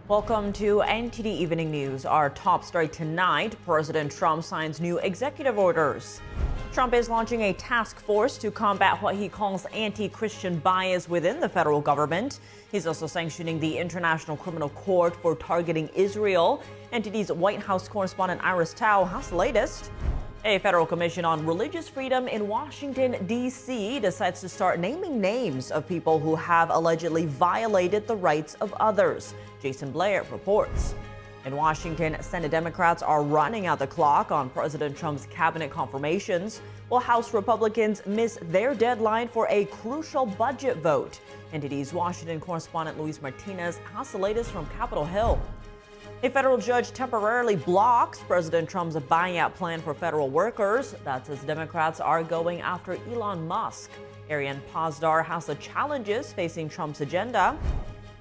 Welcome to NTD Evening News. Our top story tonight, President Trump signs new executive orders. Trump is launching a task force to combat what he calls anti-Christian bias within the federal government. He's also sanctioning the International Criminal Court for targeting Israel. NTD's White House correspondent Iris Tao has the latest. A federal commission on religious freedom in Washington, D.C. decides to start naming names of people who have allegedly violated the rights of others. Jason Blair reports. In Washington, Senate Democrats are running out the clock on President Trump's cabinet confirmations, while House Republicans miss their deadline for a crucial budget vote. NTD's Washington correspondent Luis Martinez has the latest from Capitol Hill. A federal judge temporarily blocks President Trump's buyout plan for federal workers. That's as Democrats are going after Elon Musk. Ariane Pazdar has the challenges facing Trump's agenda.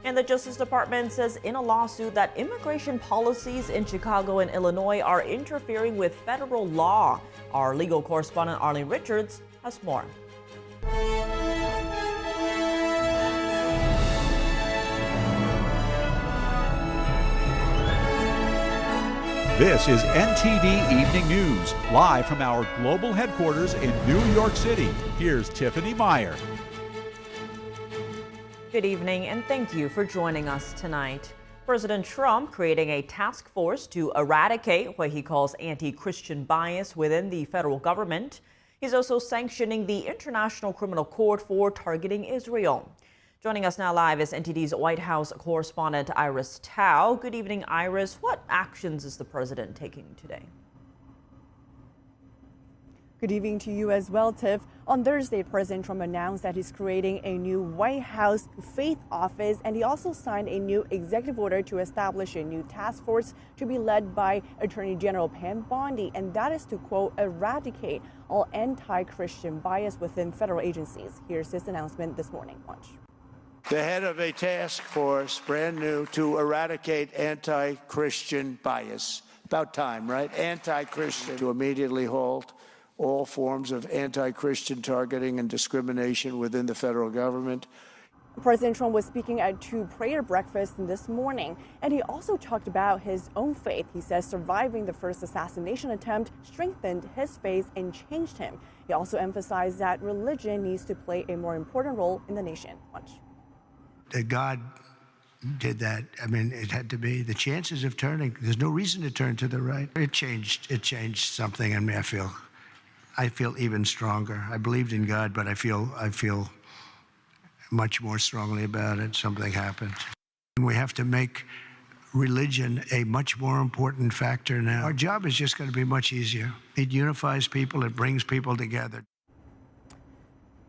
And the Justice Department says in a lawsuit that immigration policies in Chicago and Illinois are interfering with federal law. Our legal correspondent Arlene Richards has more. This is NTD Evening News, live from our global headquarters in New York City. Here's Tiffany Meyer. Good evening, and thank you for joining us tonight. President Trump creating a task force to eradicate what he calls anti-Christian bias within the federal government. He's also sanctioning the International Criminal Court for targeting Israel. Joining us now live is NTD's White House correspondent Iris Tao. Good evening, Iris. What actions is the president taking today? Good evening to you as well, Tiff. On Thursday, President Trump announced that he's creating a new White House faith office, and he also signed a new executive order to establish a new task force to be led by Attorney General Pam Bondi, and that is to, quote, eradicate all anti-Christian bias within federal agencies. Here's his announcement this morning. Watch. The head of a task force, brand new, to eradicate anti-Christian bias. About time, right? Anti-Christian. To immediately halt all forms of anti-Christian targeting and discrimination within the federal government. President Trump was speaking at two prayer breakfasts this morning, and he also talked about his own faith. He says surviving the first assassination attempt strengthened his faith and changed him. He also emphasized that religion needs to play a more important role in the nation. Watch. That God did that. I mean, it had to be. The chances of turning, there's no reason to turn to the right. It changed something in me. I feel even stronger. I believed in God, but I feel much more strongly about it. Something happened. We have to make religion a much more important factor now. Our job is just going to be much easier. It unifies people. It brings people together.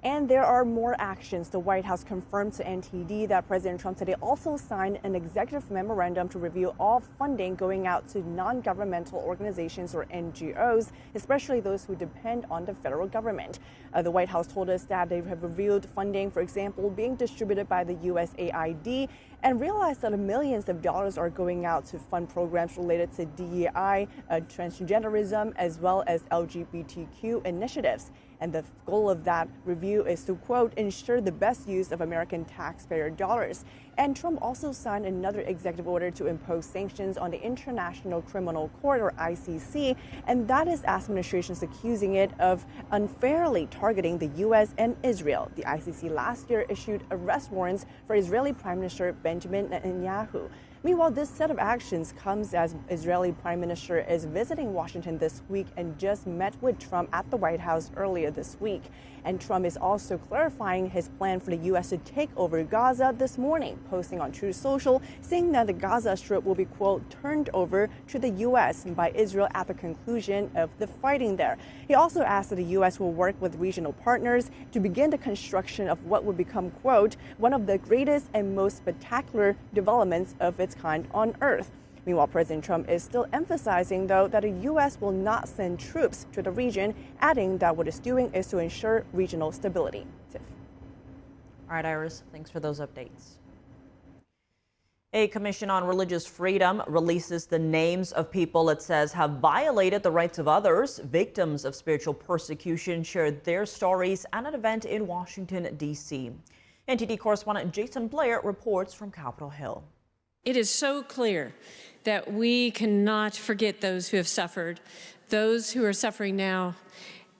And there are more actions. The White House confirmed to NTD that President Trump today also signed an executive memorandum to review all funding going out to non-governmental organizations or NGOs, especially those who depend on the federal government. The White House told us that they have reviewed funding, for example, being distributed by the USAID, and realized that millions of dollars are going out to fund programs related to DEI, transgenderism, as well as LGBTQ initiatives. And the goal of that review is to, quote, ensure the best use of American taxpayer dollars. And Trump also signed another executive order to impose sanctions on the International Criminal Court, or ICC, and that is as administrations accusing it of unfairly targeting the U.S. and Israel. The ICC last year issued arrest warrants for Israeli Prime Minister Benjamin Netanyahu. Meanwhile, this set of actions comes as Israeli Prime Minister is visiting Washington this week and just met with Trump at the White House earlier this week. And Trump is also clarifying his plan for the U.S. to take over Gaza this morning, posting on Truth Social, saying that the Gaza Strip will be, quote, turned over to the U.S. by Israel at the conclusion of the fighting there. He also asked that the U.S. will work with regional partners to begin the construction of what would become, quote, one of the greatest and most spectacular developments of its kind on Earth. Meanwhile, President Trump is still emphasizing, though, that the U.S. will not send troops to the region, adding that what it's doing is to ensure regional stability. Tiff. All right, Iris, thanks for those updates. A commission on religious freedom releases the names of people it says have violated the rights of others. Victims of spiritual persecution shared their stories at an event in Washington, D.C. NTD correspondent Jason Blair reports from Capitol Hill. It is so clear that we cannot forget those who have suffered, those who are suffering now,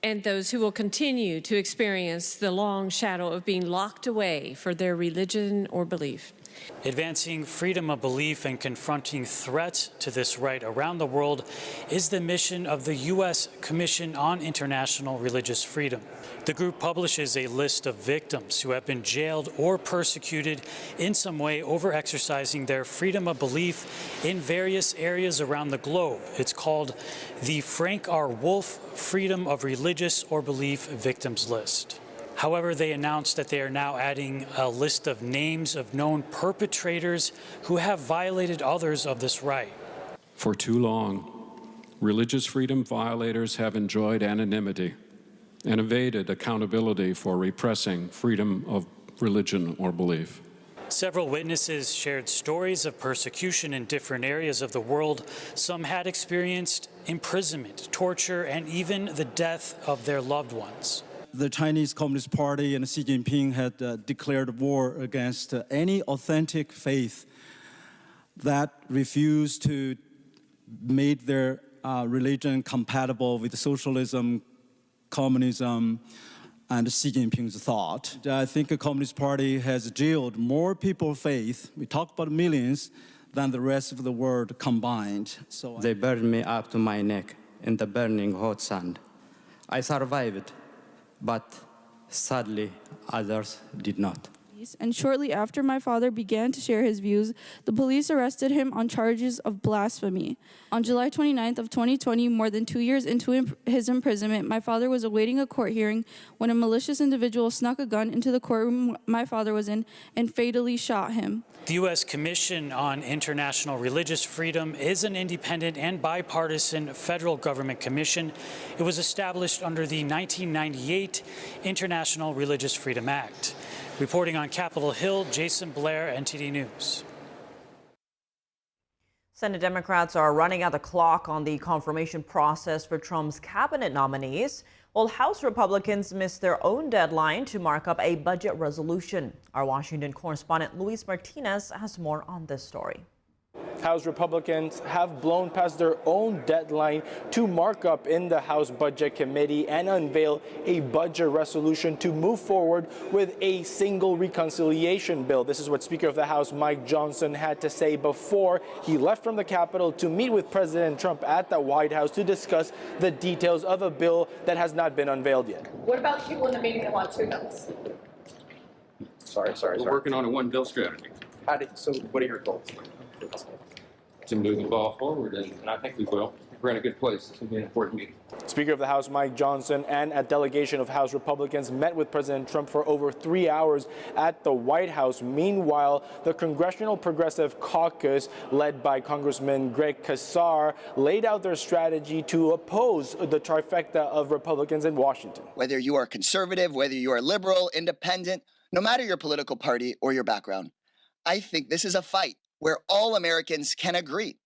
and those who will continue to experience the long shadow of being locked away for their religion or belief. Advancing freedom of belief and confronting threats to this right around the world is the mission of the U.S. Commission on International Religious Freedom. The group publishes a list of victims who have been jailed or persecuted in some way over exercising their freedom of belief in various areas around the globe. It's called the Frank R. Wolf Freedom of Religious or Belief Victims List. However, they announced that they are now adding a list of names of known perpetrators who have violated others of this right. For too long, religious freedom violators have enjoyed anonymity and evaded accountability for repressing freedom of religion or belief. Several witnesses shared stories of persecution in different areas of the world. Some had experienced imprisonment, torture, and even the death of their loved ones. The Chinese Communist Party and Xi Jinping had declared war against any authentic faith that refused to make their religion compatible with socialism, communism, and Xi Jinping's thought. I think the Communist Party has jailed more people's faith, we talk about millions, than the rest of the world combined. So they burned me up to my neck in the burning hot sand. I survived, but sadly, others did not. And shortly after my father began to share his views, the police arrested him on charges of blasphemy. On July 29th of 2020, more than 2 years into his imprisonment, my father was awaiting a court hearing when a malicious individual snuck a gun into the courtroom my father was in and fatally shot him. The U.S. Commission on International Religious Freedom is an independent and bipartisan federal government commission. It was established under the 1998 International Religious Freedom Act. Reporting on Capitol Hill, Jason Blair, NTD News. Senate Democrats are running out the clock on the confirmation process for Trump's cabinet nominees, while House Republicans missed their own deadline to mark up a budget resolution. Our Washington correspondent Luis Martinez has more on this story. House Republicans have blown past their own deadline to mark up in the House Budget Committee and unveil a budget resolution to move forward with a single reconciliation bill. This is what Speaker of the House Mike Johnson had to say before he left from the Capitol to meet with President Trump at the White House to discuss the details of a bill that has not been unveiled yet. What about people in the meeting that want two bills? Sorry. We're working on a one-bill strategy. So what are your goals? To move the ball forward, and I think we will. We're in a good place. This will be an important meeting. Speaker of the House Mike Johnson and a delegation of House Republicans met with President Trump for over 3 hours at the White House. Meanwhile, the Congressional Progressive Caucus, led by Congressman Greg Casar, laid out their strategy to oppose the trifecta of Republicans in Washington. Whether you are conservative, whether you are liberal, independent, no matter your political party or your background, I think this is a fight where all Americans can agree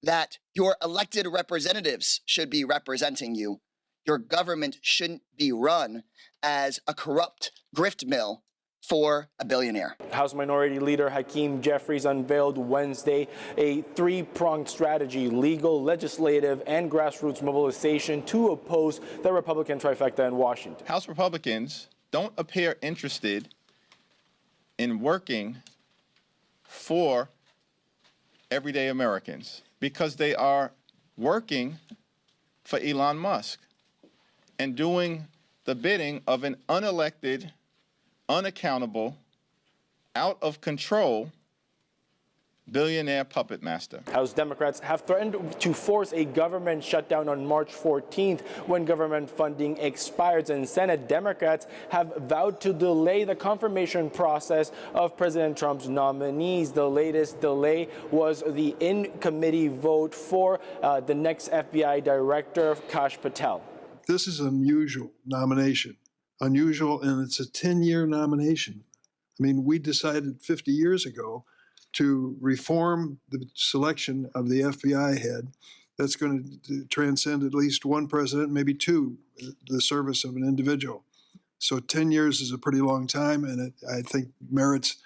that your elected representatives should be representing you. Your government shouldn't be run as a corrupt grift mill for a billionaire. House Minority Leader Hakeem Jeffries unveiled Wednesday a three-pronged strategy: legal, legislative, and grassroots mobilization to oppose the Republican trifecta in Washington. House Republicans don't appear interested in working for everyday Americans because they are working for Elon Musk and doing the bidding of an unelected, unaccountable, out of control billionaire puppet master. House Democrats have threatened to force a government shutdown on March 14th when government funding expires, and Senate Democrats have vowed to delay the confirmation process of President Trump's nominees. The latest delay was the in-committee vote for the next FBI director, Kash Patel. This is an unusual nomination. Unusual, and it's a 10-year nomination. I mean, we decided 50 years ago to reform the selection of the FBI head that's going to transcend at least one president, maybe two, the service of an individual. So 10 years is a pretty long time, and it, I think, merits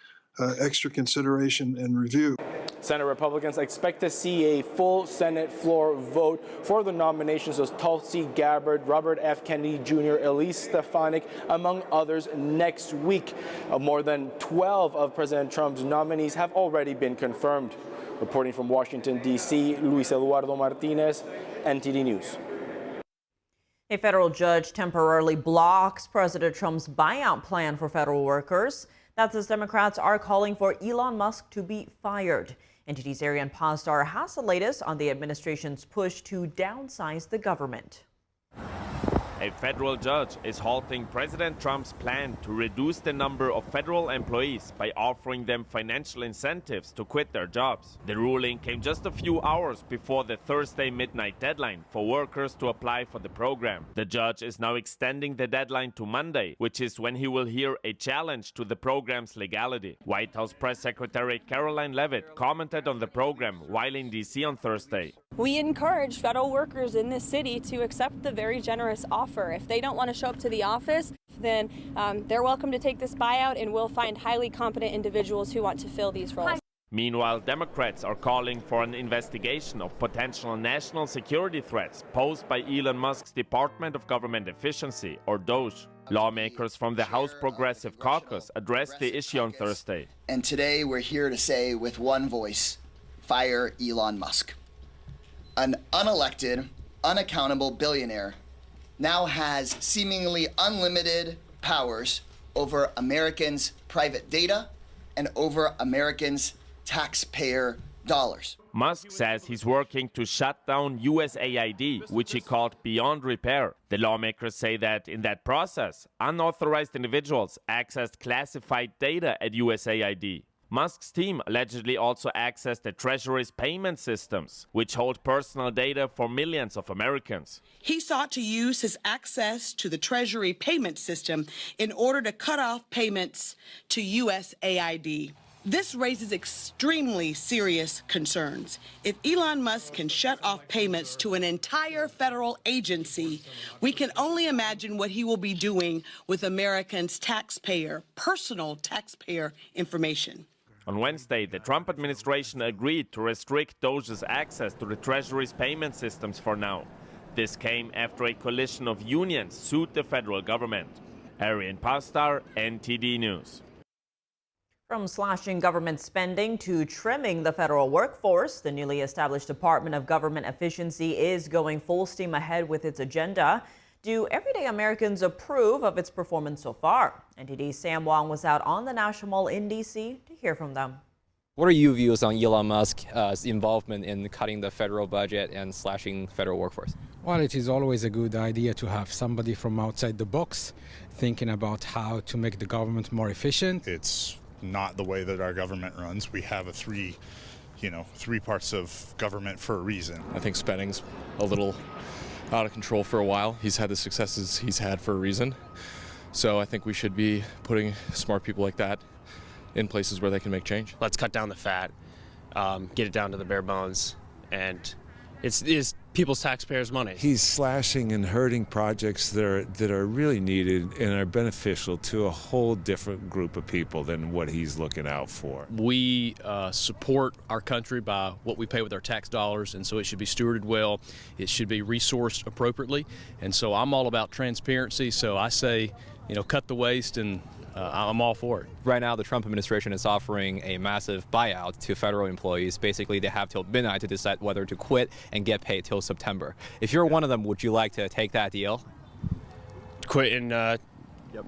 extra consideration and review. Senate Republicans expect to see a full Senate floor vote for the nominations of Tulsi Gabbard, Robert F. Kennedy Jr., Elise Stefanik, among others, next week. More than 12 of President Trump's nominees have already been confirmed. Reporting from Washington, D.C., Luis Eduardo Martinez, NTD News. A federal judge temporarily blocks President Trump's buyout plan for federal workers. That's as Democrats are calling for Elon Musk to be fired. NTD's Ariane Pasdar has the latest on the administration's push to downsize the government. A federal judge is halting President Trump's plan to reduce the number of federal employees by offering them financial incentives to quit their jobs. The ruling came just a few hours before the Thursday midnight deadline for workers to apply for the program. The judge is now extending the deadline to Monday, which is when he will hear a challenge to the program's legality. White House Press Secretary Caroline Leavitt commented on the program while in D.C. on Thursday. We encourage federal workers in this city to accept the very generous offer. If they don't want to show up to the office, then they're welcome to take this buyout, and we'll find highly competent individuals who want to fill these roles. Meanwhile, Democrats are calling for an investigation of potential national security threats posed by Elon Musk's Department of Government Efficiency, or Doge. Lawmakers from the House Progressive Caucus addressed the issue on Thursday. And today we're here to say with one voice, fire Elon Musk. An unelected, unaccountable billionaire now has seemingly unlimited powers over Americans' private data and over Americans' taxpayer dollars. Musk says he's working to shut down USAID, which he called beyond repair. The lawmakers say that in that process, unauthorized individuals accessed classified data at USAID. Musk's team allegedly also accessed the Treasury's payment systems, which hold personal data for millions of Americans. He sought to use his access to the Treasury payment system in order to cut off payments to USAID. This raises extremely serious concerns. If Elon Musk can shut off payments to an entire federal agency, we can only imagine what he will be doing with Americans' personal taxpayer information. On Wednesday, the Trump administration agreed to restrict Doge's access to the Treasury's payment systems for now. This came after a coalition of unions sued the federal government. Ariane Pasdar, NTD News. From slashing government spending to trimming the federal workforce, the newly established Department of Government Efficiency is going full steam ahead with its agenda. Do everyday Americans approve of its performance so far? NTD's Sam Wong was out on the National Mall in D.C. to hear from them. What are your views on Elon Musk's involvement in cutting the federal budget and slashing federal workforce? Well, it is always a good idea to have somebody from outside the box thinking about how to make the government more efficient. It's not the way that our government runs. We have three parts of government for a reason. I think spending's a little out of control for a while. He's had the successes he's had for a reason. So I think we should be putting smart people like that in places where they can make change. Let's cut down the fat, get it down to the bare bones, and it's people's taxpayers' money. He's slashing and hurting projects that are really needed and are beneficial to a whole different group of people than what he's looking out for. We support our country by what we pay with our tax dollars, and so it should be stewarded well. It should be resourced appropriately, and so I'm all about transparency. So I say, cut the waste, and I'm all for it. Right now, the Trump administration is offering a massive buyout to federal employees. Basically, they have till midnight to decide whether to quit and get paid till September. If you're one of them, would you like to take that deal? Quit and,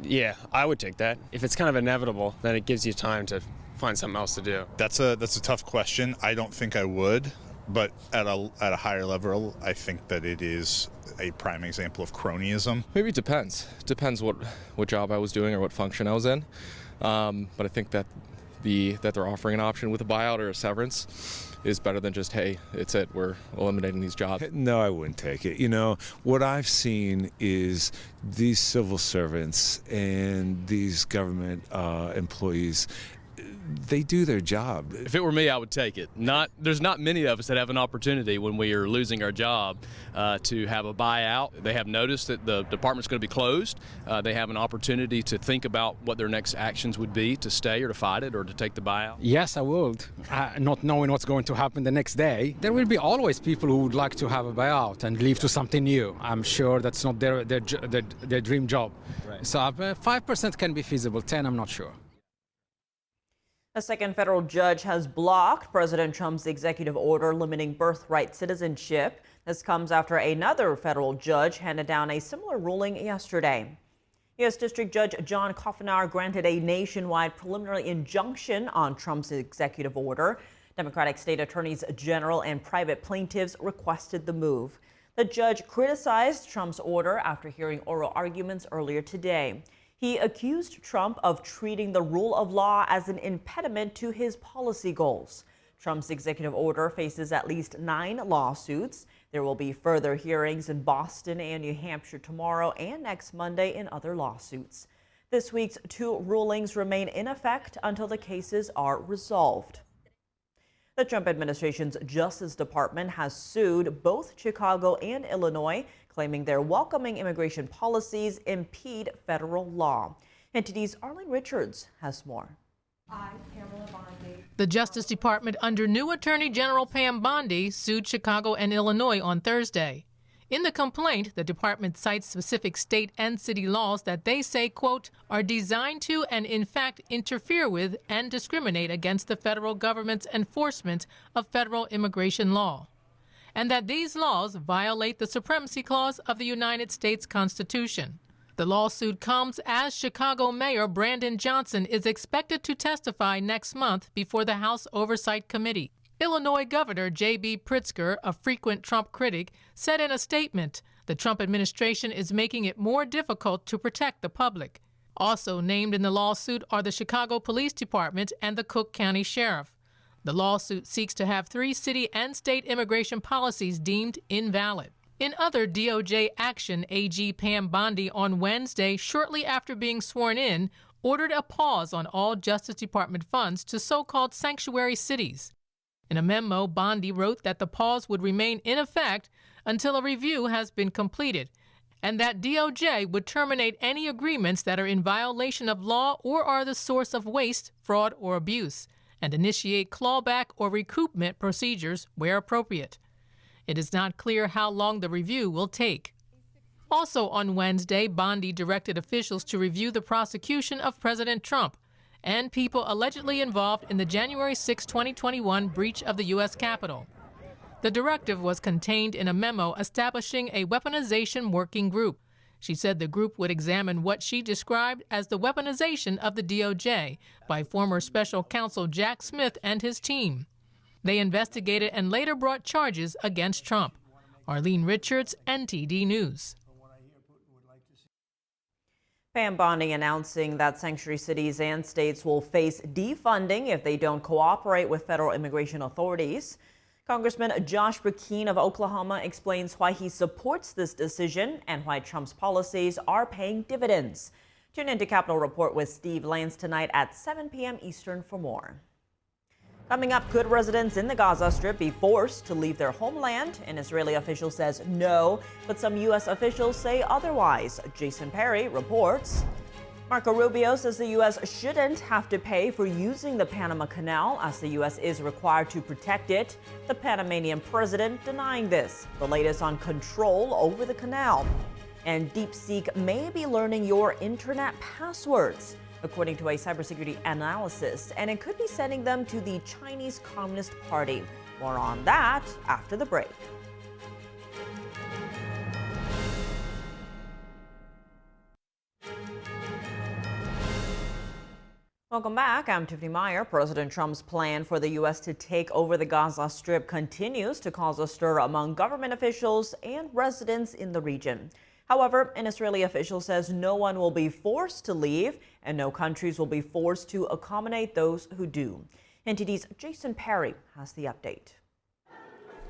yeah, I would take that. If it's kind of inevitable, then it gives you time to find something else to do. That's a tough question. I don't think I would, but at a higher level, I think that it is a prime example of cronyism. Maybe it depends. Depends what job I was doing or what function I was in. But I think that they're offering an option with a buyout or a severance is better than just, hey, it's it, we're eliminating these jobs. No, I wouldn't take it. What I've seen is these civil servants and these government employees, they do their job. If it were me, I would take it. There's not many of us that have an opportunity when we are losing our job to have a buyout. They have noticed that the department's going to be closed. They have an opportunity to think about what their next actions would be, to stay or to fight it or to take the buyout. Yes, I would. Not knowing what's going to happen the next day. There will be always people who would like to have a buyout and leave to something new. I'm sure that's not their dream job. Right. So 5% can be feasible, 10% I'm not sure. A second federal judge has blocked President Trump's executive order limiting birthright citizenship. This comes after another federal judge handed down a similar ruling yesterday. U.S. District Judge John Coffenauer granted a nationwide preliminary injunction on Trump's executive order. Democratic state attorneys general and private plaintiffs requested the move. The judge criticized Trump's order after hearing oral arguments earlier today. He accused Trump of treating the rule of law as an impediment to his policy goals. Trump's executive order faces at least 9 lawsuits. There will be further hearings in Boston and New Hampshire tomorrow and next Monday in other lawsuits. This week's 2 rulings remain in effect until the cases are resolved. The Trump administration's Justice Department has sued both Chicago and Illinois, claiming their welcoming immigration policies impede federal law. NTD's Arlene Richards has more. The Justice Department, under new Attorney General Pam Bondi, sued Chicago and Illinois on Thursday. In the complaint, the department cites specific state and city laws that they say, quote, are designed to and in fact interfere with and discriminate against the federal government's enforcement of federal immigration law, and that these laws violate the Supremacy Clause of the United States Constitution. The lawsuit comes as Chicago Mayor Brandon Johnson is expected to testify next month before the House Oversight Committee. Illinois Governor J.B. Pritzker, a frequent Trump critic, said in a statement the Trump administration is making it more difficult to protect the public. Also named in the lawsuit are the Chicago Police Department and the Cook County Sheriff. The lawsuit seeks to have 3 city and state immigration policies deemed invalid. In other DOJ action, AG Pam Bondi on Wednesday, shortly after being sworn in, ordered a pause on all Justice Department funds to so-called sanctuary cities. In a memo, Bondi wrote that the pause would remain in effect until a review has been completed, and that DOJ would terminate any agreements that are in violation of law or are the source of waste, fraud, or abuse, and initiate clawback or recoupment procedures where appropriate. It is not clear how long the review will take. Also on Wednesday, Bondi directed officials to review the prosecution of President Trump and people allegedly involved in the January 6, 2021 breach of the U.S. Capitol. The directive was contained in a memo establishing a weaponization working group. She said the group would examine what she described as the weaponization of the DOJ by former special counsel Jack Smith and his team. They investigated and later brought charges against Trump. Arlene Richards, NTD News. Pam Bondi announcing that sanctuary cities and states will face defunding if they don't cooperate with federal immigration authorities. Congressman Josh Brecheen of Oklahoma explains why he supports this decision and why Trump's policies are paying dividends. Tune into Capitol Report with Steve Lance tonight at 7 p.m. Eastern for more. Coming up, could residents in the Gaza Strip be forced to leave their homeland? An Israeli official says no, but some U.S. officials say otherwise. Jason Perry reports. Marco Rubio says the U.S. shouldn't have to pay for using the Panama Canal, as the U.S. is required to protect it. The Panamanian president denying this. The latest on control over the canal. And DeepSeek may be learning your internet passwords, according to a cybersecurity analysis, and it could be sending them to the Chinese Communist Party. More on that after the break. Welcome back. I'm Tiffany Meyer. President Trump's plan for the U.S. to take over the Gaza Strip continues to cause a stir among government officials and residents in the region. However, an Israeli official says no one will be forced to leave and no countries will be forced to accommodate those who do. NTD's Jason Perry has the update.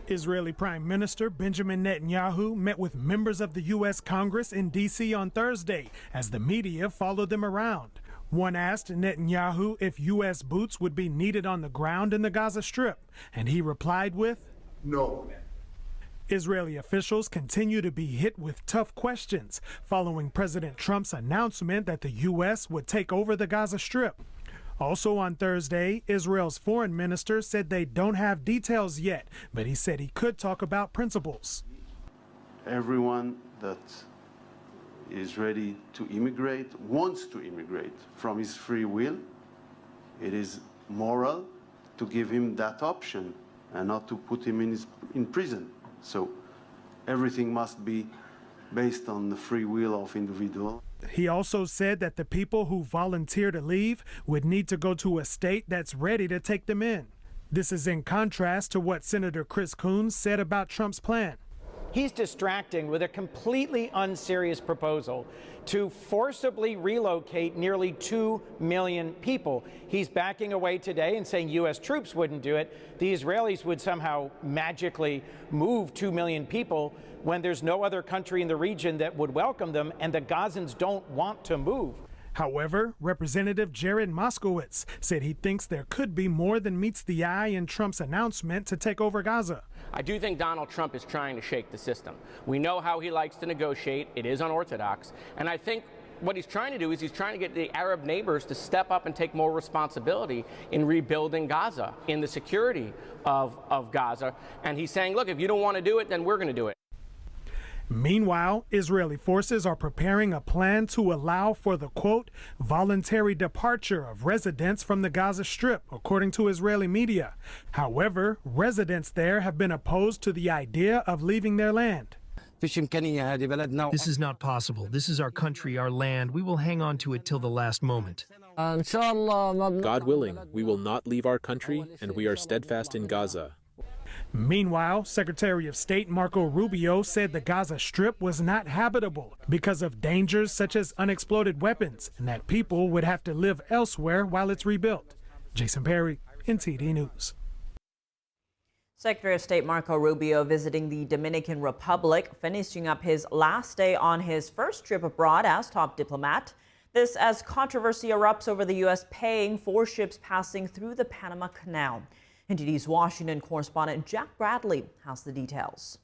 Israeli Prime Minister Benjamin Netanyahu met with members of the U.S. Congress in D.C. on Thursday as the media followed them around. One asked Netanyahu if U.S. boots would be needed on the ground in the Gaza Strip, and he replied with, "No." Israeli officials continue to be hit with tough questions following President Trump's announcement that the U.S. would take over the Gaza Strip. Also on Thursday, Israel's foreign minister said they don't have details yet, but he said he could talk about principles. Everyone that is ready to immigrate, wants to immigrate from his free will. It is moral to give him that option and not to put him in prison. So everything must be based on the free will of individual. He also said that the people who volunteer to leave would need to go to a state that's ready to take them in. This is in contrast to what Senator Chris Coons said about Trump's plan. He's distracting with a completely unserious proposal to forcibly relocate nearly 2 million people. He's backing away today and saying U.S. troops wouldn't do it. The Israelis would somehow magically move 2 million people when there's no other country in the region that would welcome them, and the Gazans don't want to move. However, Representative Jared Moskowitz said he thinks there could be more than meets the eye in Trump's announcement to take over Gaza. I do think Donald Trump is trying to shake the system. We know how he likes to negotiate. It is unorthodox. And I think what he's trying to do is he's trying to get the Arab neighbors to step up and take more responsibility in rebuilding Gaza, in the security of Gaza. And he's saying, look, if you don't want to do it, then we're going to do it. Meanwhile, Israeli forces are preparing a plan to allow for the, quote, voluntary departure of residents from the Gaza Strip, according to Israeli media. However, residents there have been opposed to the idea of leaving their land. This is not possible. This is our country, our land. We will hang on to it till the last moment. God willing, we will not leave our country, and we are steadfast in Gaza. Meanwhile, Secretary of State Marco Rubio said the Gaza Strip was not habitable because of dangers such as unexploded weapons, and that people would have to live elsewhere while it's rebuilt. Jason Perry, NTD News. Secretary of State Marco Rubio visiting the Dominican Republic, finishing up his last day on his first trip abroad as top diplomat. This as controversy erupts over the U.S. paying for ships passing through the Panama Canal. NTD's Washington correspondent Jack Bradley has the details.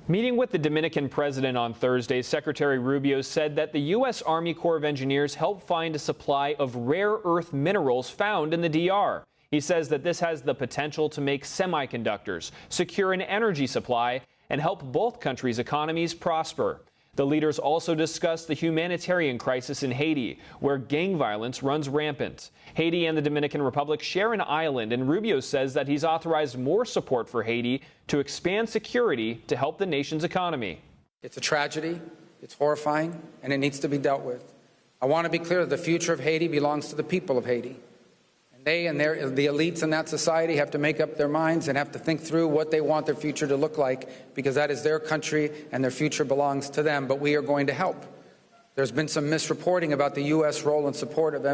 Meeting with the Dominican president on Thursday, Secretary Rubio said that the U.S. Army Corps of Engineers helped find a supply of rare earth minerals found in the DR. He says that this has the potential to make semiconductors, secure an energy supply, and help both countries' economies prosper. The leaders also discussed the humanitarian crisis in Haiti, where gang violence runs rampant. Haiti and the Dominican Republic share an island, and Rubio says that he's authorized more support for Haiti to expand security to help the nation's economy. It's a tragedy, it's horrifying, and it needs to be dealt with. I want to be clear that the future of Haiti belongs to the people of Haiti. They and the elites in that society have to make up their minds and have to think through what they want their future to look like, because that is their country and their future belongs to them. But we are going to help. There's been some misreporting about the U.S. role and support of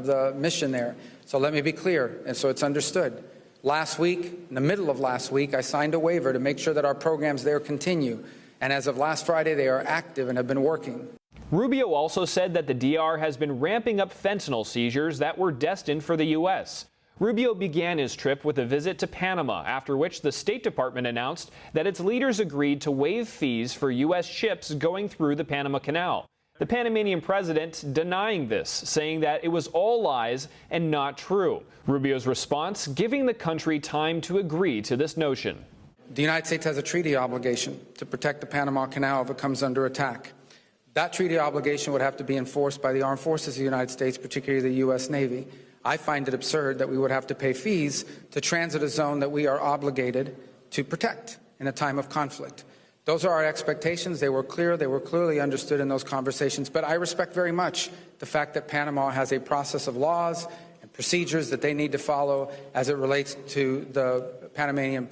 the mission there. So let me be clear, and so it's understood. Last week, in the middle of last week, I signed a waiver to make sure that our programs there continue. And as of last Friday, they are active and have been working. Rubio also said that the DR has been ramping up fentanyl seizures that were destined for the U.S. Rubio began his trip with a visit to Panama, after which the State Department announced that its leaders agreed to waive fees for U.S. ships going through the Panama Canal. The Panamanian president denying this, saying that it was all lies and not true. Rubio's response, giving the country time to agree to this notion. The United States has a treaty obligation to protect the Panama Canal if it comes under attack. That treaty obligation would have to be enforced by the armed forces of the United States, particularly the U.S. Navy. I find it absurd that we would have to pay fees to transit a zone that we are obligated to protect in a time of conflict. Those are our expectations. They were clear. They were clearly understood in those conversations. But I respect very much the fact that Panama has a process of laws and procedures that they need to follow as it relates to the Panamanian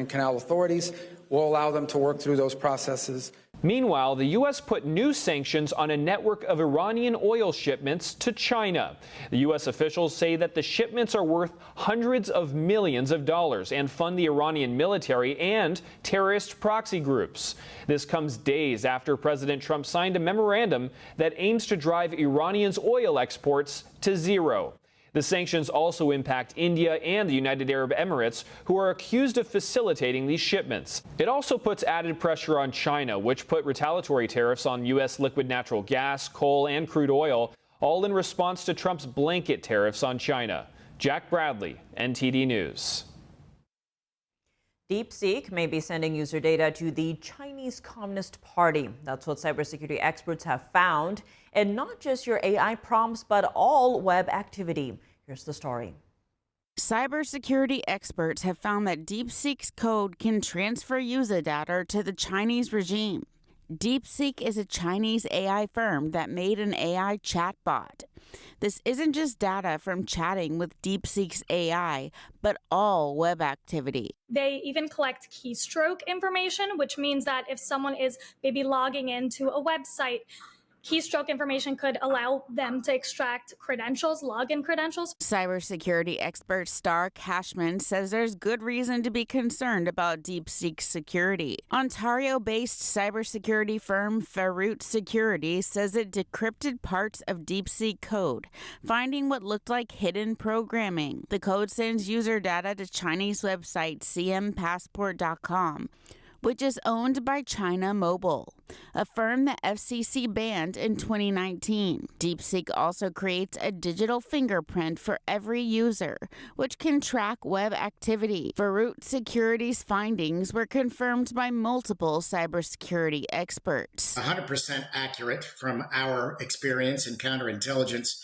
Canal authorities. We'll allow them to work through those processes. Meanwhile, the U.S. put new sanctions on a network of Iranian oil shipments to China. The U.S. officials say that the shipments are worth hundreds of millions of dollars and fund the Iranian military and terrorist proxy groups. This comes days after President Trump signed a memorandum that aims to drive Iranians' oil exports to zero. The sanctions also impact India and the United Arab Emirates, who are accused of facilitating these shipments. It also puts added pressure on China, which put retaliatory tariffs on U.S. liquid natural gas, coal, and crude oil, all in response to Trump's blanket tariffs on China. Jack Bradley, NTD News. DeepSeek may be sending user data to the Chinese Communist Party. That's what cybersecurity experts have found. And not just your AI prompts, but all web activity. Here's the story. Cybersecurity experts have found that DeepSeek's code can transfer user data to the Chinese regime. DeepSeek is a Chinese AI firm that made an AI chatbot. This isn't just data from chatting with DeepSeek's AI, but all web activity. They even collect keystroke information, which means that if someone is maybe logging into a website, keystroke information could allow them to extract credentials, login credentials. Cybersecurity expert Star Cashman says there's good reason to be concerned about DeepSeek's security. Ontario-based cybersecurity firm Ferroot Security says it decrypted parts of DeepSeek code, finding what looked like hidden programming. The code sends user data to Chinese website cmpassport.com, which is owned by China Mobile, a firm the FCC banned in 2019. DeepSeek also creates a digital fingerprint for every user, which can track web activity. Ferroot Security's findings were confirmed by multiple cybersecurity experts. 100% accurate from our experience in counterintelligence.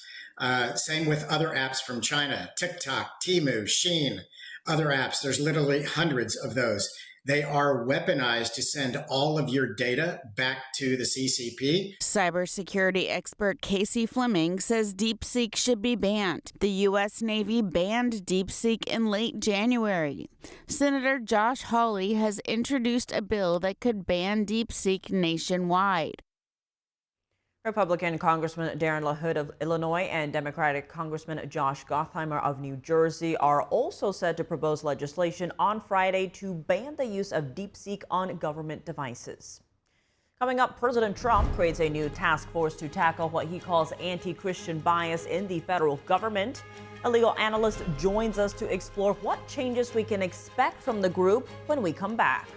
Same with other apps from China, TikTok, Temu, Shein, other apps. There's literally hundreds of those. They are weaponized to send all of your data back to the CCP. Cybersecurity expert Casey Fleming says DeepSeek should be banned. The U.S. Navy banned DeepSeek in late January. Senator Josh Hawley has introduced a bill that could ban DeepSeek nationwide. Republican Congressman Darren LaHood of Illinois and Democratic Congressman Josh Gottheimer of New Jersey are also set to propose legislation on Friday to ban the use of DeepSeek on government devices. Coming up, President Trump creates a new task force to tackle what he calls anti-Christian bias in the federal government. A legal analyst joins us to explore what changes we can expect from the group when we come back.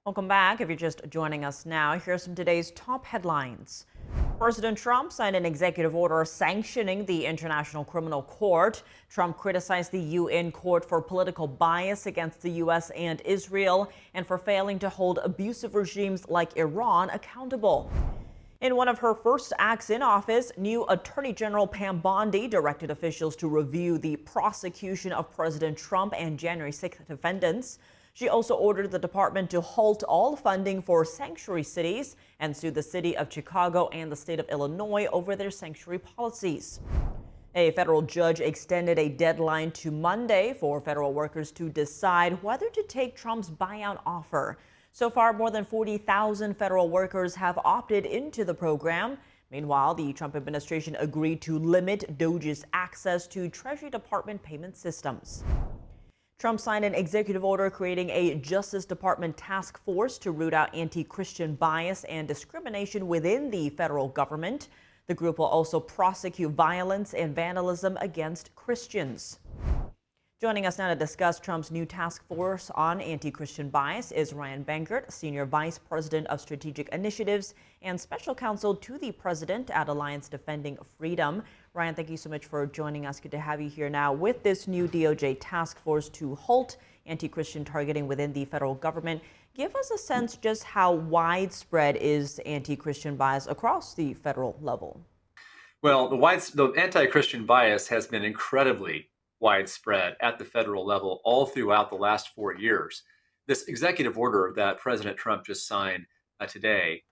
Welcome back. If you're just joining us now, here's some today's top headlines. President Trump signed an executive order sanctioning the International Criminal Court. Trump criticized the UN court for political bias against the U.S. and Israel and for failing to hold abusive regimes like Iran accountable. In one of her first acts in office, new Attorney General Pam Bondi directed officials to review the prosecution of President Trump and January 6th defendants. She also ordered the department to halt all funding for sanctuary cities and sue the city of Chicago and the state of Illinois over their sanctuary policies. A federal judge extended a deadline to Monday for federal workers to decide whether to take Trump's buyout offer. So far, more than 40,000 federal workers have opted into the program. Meanwhile, the Trump administration agreed to limit Doge's access to Treasury Department payment systems. Trump signed an executive order creating a Justice Department task force to root out anti-Christian bias and discrimination within the federal government. The group will also prosecute violence and vandalism against Christians. Joining us now to discuss Trump's new task force on anti-Christian bias is Ryan Bankert, Senior Vice President of Strategic Initiatives and Special Counsel to the President at Alliance Defending Freedom. Ryan, thank you so much for joining us. Good to have you here now with this new DOJ task force to halt anti-Christian targeting within the federal government. Give us a sense just how widespread is anti-Christian bias across the federal level? Well, the anti-Christian bias has been incredibly widespread at the federal level all throughout the last 4 years. This executive order that President Trump just signed today,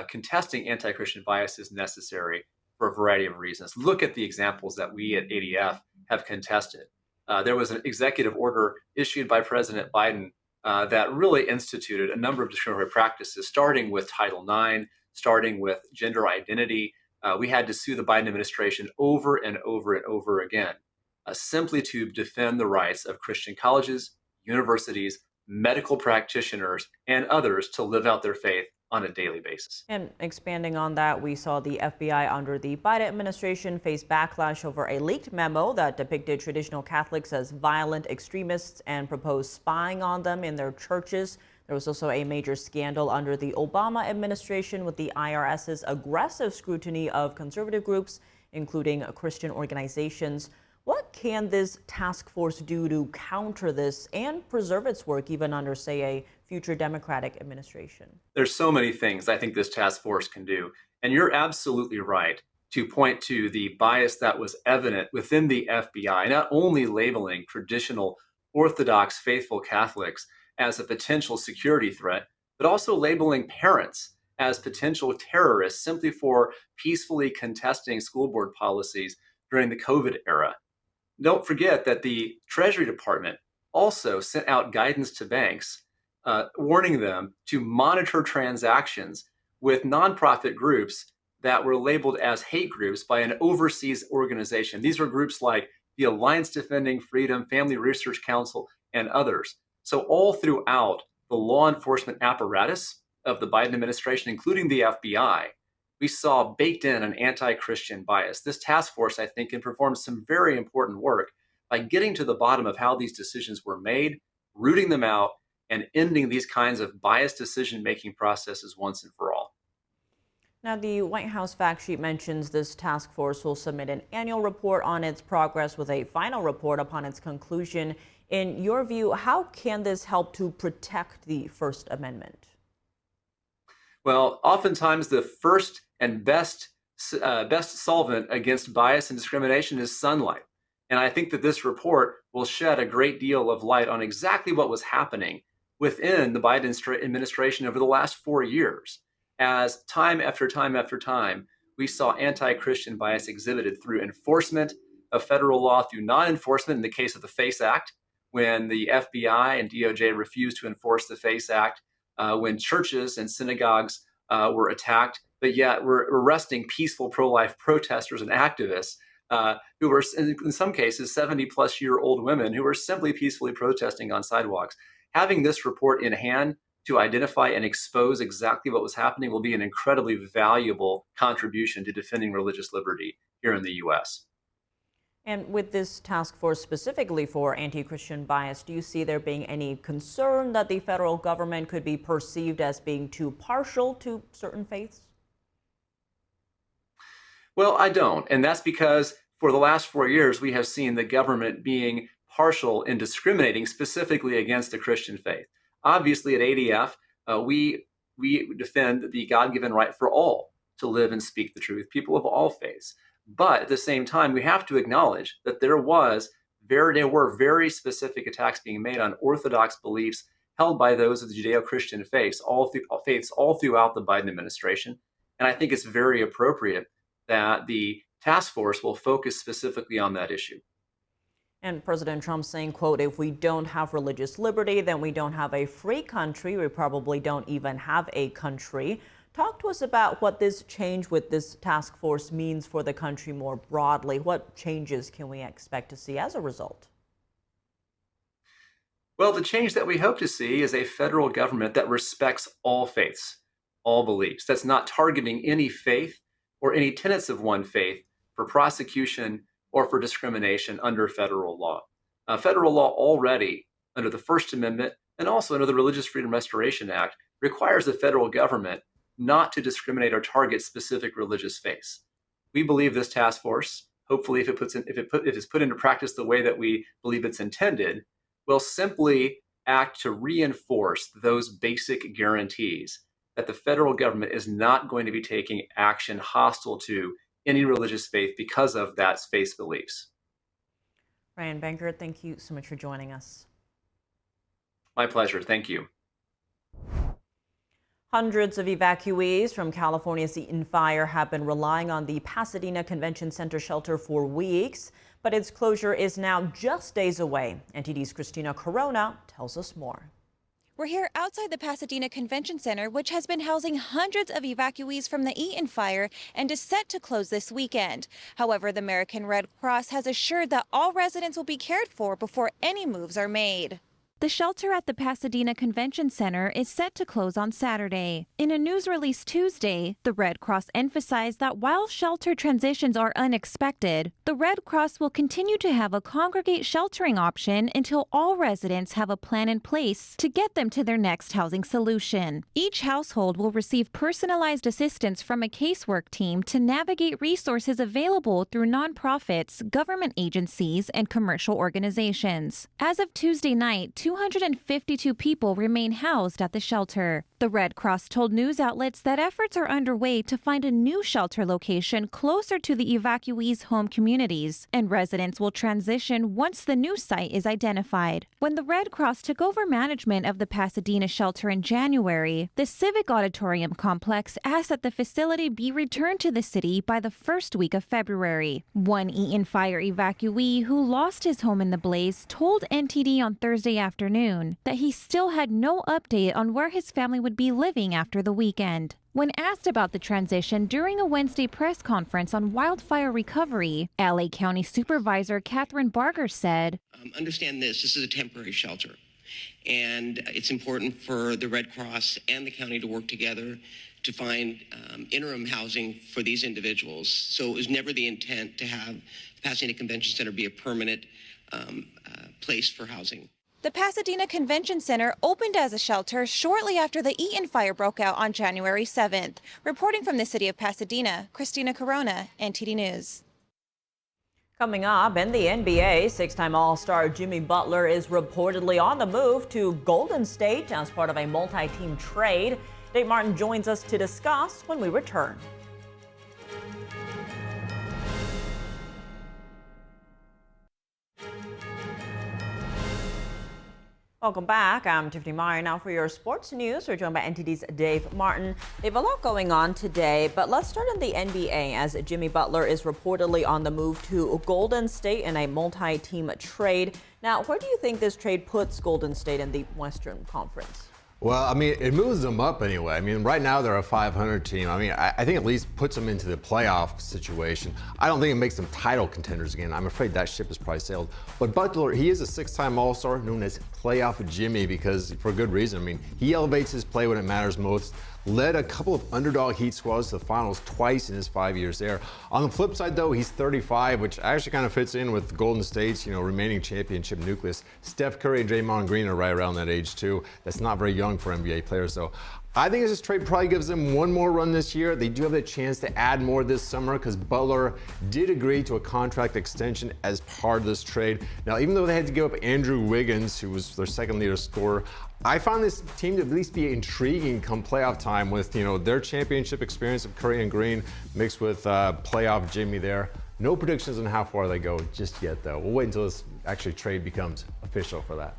contesting anti-Christian bias is necessary for a variety of reasons. Look at the examples that we at ADF have contested. There was an executive order issued by President Biden that really instituted a number of discriminatory practices, starting with Title IX, starting with gender identity. We had to sue the Biden administration over and over and over again, simply to defend the rights of Christian colleges, universities, medical practitioners, and others to live out their faith on a daily basis. And expanding on that, we saw the FBI under the Biden administration face backlash over a leaked memo that depicted traditional Catholics as violent extremists and proposed spying on them in their churches. There was also a major scandal under the Obama administration with the IRS's aggressive scrutiny of conservative groups, including Christian organizations. What can this task force do to counter this and preserve its work even under, say, a future Democratic administration? There's so many things I think this task force can do. And you're absolutely right to point to the bias that was evident within the FBI, not only labeling traditional Orthodox faithful Catholics as a potential security threat, but also labeling parents as potential terrorists simply for peacefully contesting school board policies during the COVID era. Don't forget that the Treasury Department also sent out guidance to banks warning them to monitor transactions with nonprofit groups that were labeled as hate groups by an overseas organization. These are groups like the Alliance Defending Freedom, Family Research Council, and others. So all throughout the law enforcement apparatus of the Biden administration, including the FBI, we saw baked in an anti-Christian bias. This task force, I think, can perform some very important work by getting to the bottom of how these decisions were made, rooting them out, and ending these kinds of biased decision-making processes once and for all. Now, the White House fact sheet mentions this task force will submit an annual report on its progress with a final report upon its conclusion. In your view, how can this help to protect the First Amendment? Well, oftentimes the first and best solvent against bias and discrimination is sunlight. And I think that this report will shed a great deal of light on exactly what was happening within the Biden administration over the last 4 years, as time after time after time, we saw anti-Christian bias exhibited through enforcement of federal law, through non-enforcement in the case of the FACE Act, when the FBI and DOJ refused to enforce the FACE Act, when churches and synagogues were attacked, but yet we're arresting peaceful pro-life protesters and activists who were, in some cases, 70-plus-year-old women who were simply peacefully protesting on sidewalks. Having this report in hand to identify and expose exactly what was happening will be an incredibly valuable contribution to defending religious liberty here in the U.S. And with this task force specifically for anti-Christian bias, do you see there being any concern that the federal government could be perceived as being too partial to certain faiths? Well, I don't. And that's because for the last 4 years, we have seen the government being partial in discriminating specifically against the Christian faith. Obviously, at ADF, we defend the God-given right for all to live and speak the truth, people of all faiths. But at the same time, we have to acknowledge that there were very specific attacks being made on Orthodox beliefs held by those of the Judeo-Christian faiths all throughout the Biden administration. And I think it's very appropriate that the task force will focus specifically on that issue. And President Trump saying, quote, if we don't have religious liberty, then we don't have a free country. We probably don't even have a country. Talk to us about what this change with this task force means for the country more broadly. What changes can we expect to see as a result? Well, the change that we hope to see is a federal government that respects all faiths, all beliefs, that's not targeting any faith or any tenets of one faith for prosecution or for discrimination under federal law. Federal law already, under the First Amendment and also under the Religious Freedom Restoration Act, requires the federal government not to discriminate or target specific religious faiths. We believe this task force, hopefully if it is put into practice the way that we believe it's intended, will simply act to reinforce those basic guarantees that the federal government is not going to be taking action hostile to any religious faith because of that faith's beliefs. Ryan Banker, thank you so much for joining us. My pleasure. Thank you. Hundreds of evacuees from California's Eaton fire have been relying on the Pasadena Convention Center shelter for weeks. but its closure is now just days away. NTD's Christina Corona tells us more. We're here outside the Pasadena Convention Center, which has been housing hundreds of evacuees from the Eaton fire and is set to close this weekend. However, the American Red Cross has assured that all residents will be cared for before any moves are made. The shelter at the Pasadena Convention Center is set to close on Saturday. In a news release Tuesday, the Red Cross emphasized that while shelter transitions are unexpected, the Red Cross will continue to have a congregate sheltering option until all residents have a plan in place to get them to their next housing solution. Each household will receive personalized assistance from a casework team to navigate resources available through nonprofits, government agencies, and commercial organizations. As of Tuesday night, 252 people remain housed at the shelter. The Red Cross told news outlets that efforts are underway to find a new shelter location closer to the evacuees' home communities, and residents will transition once the new site is identified. When the Red Cross took over management of the Pasadena shelter in January, the Civic Auditorium complex asked that the facility be returned to the city by the first week of February. One Eaton fire evacuee who lost his home in the blaze told NTD on Thursday afternoon that he still had no update on where his family would be living after the weekend. When asked about the transition during a Wednesday press conference on wildfire recovery, LA County Supervisor Catherine Barger said, Understand this is a temporary shelter, and it's important for the Red Cross and the county to work together to find interim housing for these individuals. So it was never the intent to have the Pasadena Convention Center be a permanent place for housing. The Pasadena Convention Center opened as a shelter shortly after the Eaton fire broke out on January 7th. Reporting from the city of Pasadena, Christina Corona, NTD News. Coming up in the NBA, six-time All-Star Jimmy Butler is reportedly on the move to Golden State as part of a multi-team trade. Dave Martin joins us to discuss when we return. Welcome back. I'm Tiffany Meyer. Now for your sports news, we're joined by NTD's Dave Martin. They have a lot going on today, but let's start in the NBA as Jimmy Butler is reportedly on the move to Golden State in a multi-team trade. Now, where do you think this trade puts Golden State in the Western Conference? Well, I mean, it moves them up anyway. I mean, right now they're a 500 team. I mean, I think at least puts them into the playoff situation. I don't think it makes them title contenders again. I'm afraid that ship has probably sailed. But Butler, he is a six-time All-Star known as Playoff Jimmy because for good reason. I mean, he elevates his play when it matters most. Led a couple of underdog Heat squads to the finals twice in his 5 years there. On the flip side, though, he's 35, which actually kind of fits in with Golden State's, remaining championship nucleus. Steph Curry and Draymond Green are right around that age, too. That's not very young for NBA players, though. I think this trade probably gives them one more run this year. They do have the chance to add more this summer because Butler did agree to a contract extension as part of this trade. Now, even though they had to give up Andrew Wiggins, who was their second leader scorer, I found this team to at least be intriguing come playoff time with, their championship experience of Curry and Green mixed with playoff Jimmy there. No predictions on how far they go just yet, though. We'll wait until this actually trade becomes official for that.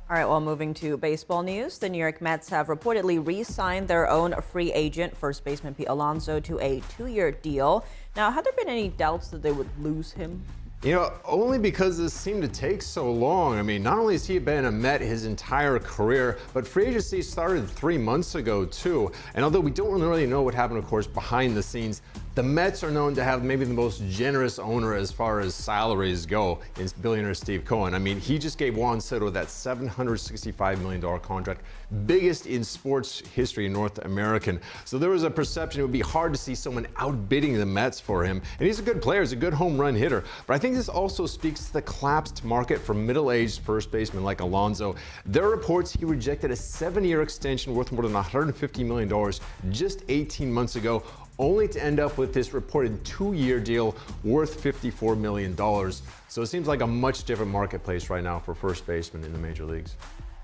All right, well, moving to baseball news, the New York Mets have reportedly re-signed their own free agent, first baseman Pete Alonso, to a 2-year deal. Now, have there been any doubts that they would lose him? Only because this seemed to take so long. I mean, not only has he been a Met his entire career, but free agency started 3 months ago, too. And although we don't really know what happened, of course, behind the scenes, the Mets are known to have maybe the most generous owner as far as salaries go in billionaire Steve Cohen. I mean, he just gave Juan Soto that $765 million contract, biggest in sports history in North American. So there was a perception it would be hard to see someone outbidding the Mets for him. And he's a good player, he's a good home run hitter. But I think this also speaks to the collapsed market for middle-aged first basemen like Alonso. There are reports he rejected a 7-year extension worth more than $150 million just 18 months ago, only to end up with this reported 2-year deal worth $54 million. So it seems like a much different marketplace right now for first basemen in the major leagues.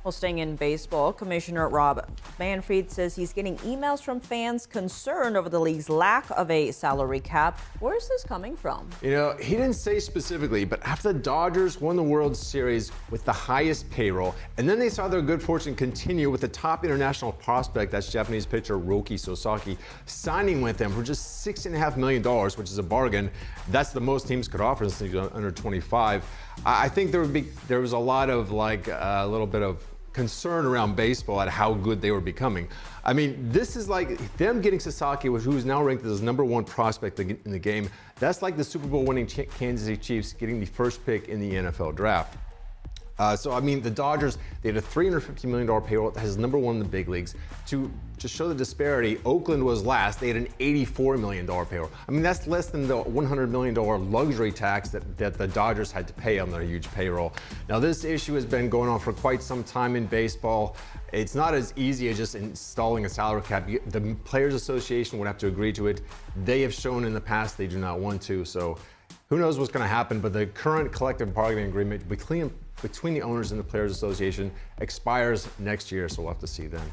Well, staying in baseball, Commissioner Rob Manfred says he's getting emails from fans concerned over the league's lack of a salary cap. Where is this coming from? You know, he didn't say specifically, but after the Dodgers won the World Series with the highest payroll, and then they saw their good fortune continue with the top international prospect, that's Japanese pitcher Roki Sasaki, signing with them for just $6.5 million, which is a bargain. That's the most teams could offer since he's under 25. I think there was a lot of a little bit of concern around baseball at how good they were becoming. I mean, this is like them getting Sasaki, who is now ranked as #1 prospect in the game. That's like the Super Bowl winning Kansas City Chiefs getting the first pick in the NFL draft. So, I mean, the Dodgers, they had a $350 million payroll that has #1 in the big leagues. To show the disparity, Oakland was last. They had an $84 million payroll. I mean, that's less than the $100 million luxury tax that the Dodgers had to pay on their huge payroll. Now, this issue has been going on for quite some time in baseball. It's not as easy as just installing a salary cap. The Players Association would have to agree to it. They have shown in the past they do not want to. So who knows what's going to happen, but the current collective bargaining agreement between the owners and the Players Association expires next year, so we'll have to see then.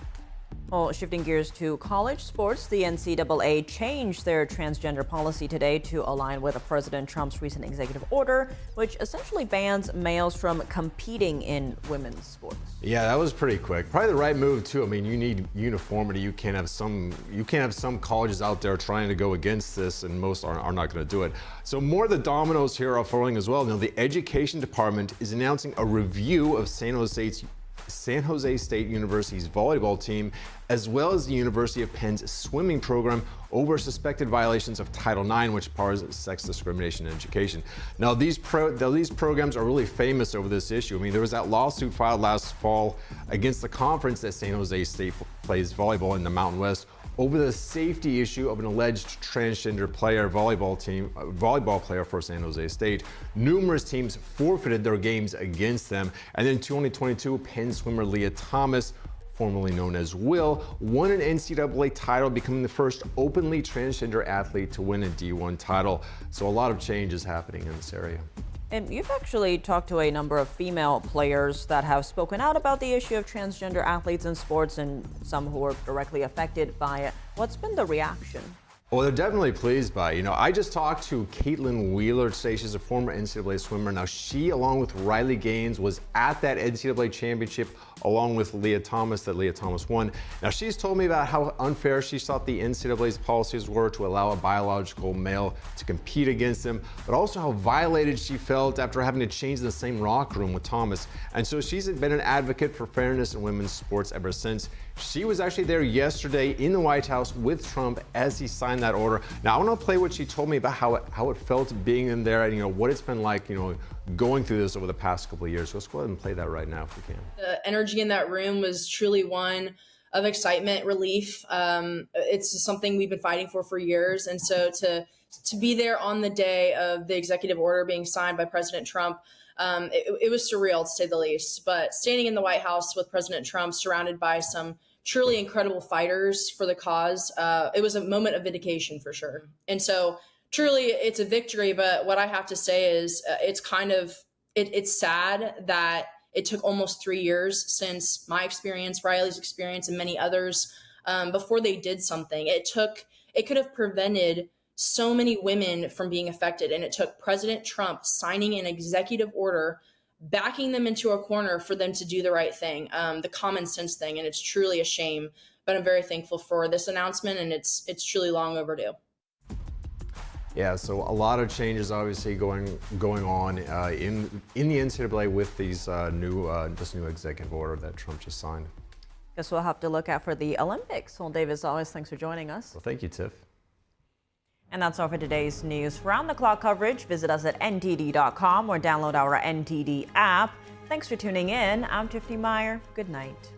Well, shifting gears to college sports, the NCAA changed their transgender policy today to align with President Trump's recent executive order, which essentially bans males from competing in women's sports. Yeah, that was pretty quick. Probably the right move too. I mean, you need uniformity. You can't have some colleges out there trying to go against this, and most are not going to do it. So more of the dominoes here are falling as well. Now, the Education Department is announcing a review of San Jose State University's volleyball team, as well as the University of Penn's swimming program, over suspected violations of Title IX, which bars sex discrimination in education. Now, these programs are really famous over this issue. I mean, there was that lawsuit filed last fall against the conference that San Jose State plays volleyball in the Mountain West over the safety issue of an alleged transgender volleyball player for San Jose State. Numerous teams forfeited their games against them. And then in 2022, Penn swimmer Leah Thomas, formerly known as Will, won an NCAA title, becoming the first openly transgender athlete to win a D1 title. So a lot of change is happening in this area. And you've actually talked to a number of female players that have spoken out about the issue of transgender athletes in sports, and some who are directly affected by it. What's been the reaction? Well, they're definitely pleased by it. You know, I just talked to Caitlin Wheeler today. She's a former NCAA swimmer. Now, she, along with Riley Gaines, was at that NCAA championship along with Leah Thomas that Leah Thomas won. Now, she's told me about how unfair she thought the NCAA's policies were to allow a biological male to compete against him, but also how violated she felt after having to change the same locker room with Thomas. And so she's been an advocate for fairness in women's sports ever since. She was actually there yesterday in the White House with Trump as he signed that order. Now, I want to play what she told me about how it felt being in there and, what it's been like, going through this over the past couple of years. So let's go ahead and play that right now if we can. The energy in that room was truly one of excitement, relief. It's something we've been fighting for years. And so to be there on the day of the executive order being signed by President Trump, it was surreal, to say the least. But standing in the White House with President Trump, surrounded by some truly incredible fighters for the cause, it was a moment of vindication for sure. And so truly it's a victory. But what I have to say is it's sad that it took almost 3 years since my experience, Riley's experience, and many others before they did something. It could have prevented so many women from being affected. And it took President Trump signing an executive order, backing them into a corner for them to do the right thing, the common sense thing. And it's truly a shame, but I'm very thankful for this announcement, and it's truly long overdue. Yeah, so a lot of changes obviously going on in the NCAA with these this new executive order that Trump just signed. Guess we'll have to look out for the Olympics. Well, Dave, as always, thanks for joining us. Well, thank you, Tiff. And that's all for today's news. For round-the-clock coverage, visit us at ntd.com or download our NTD app. Thanks for tuning in. I'm Tiffany Meyer. Good night.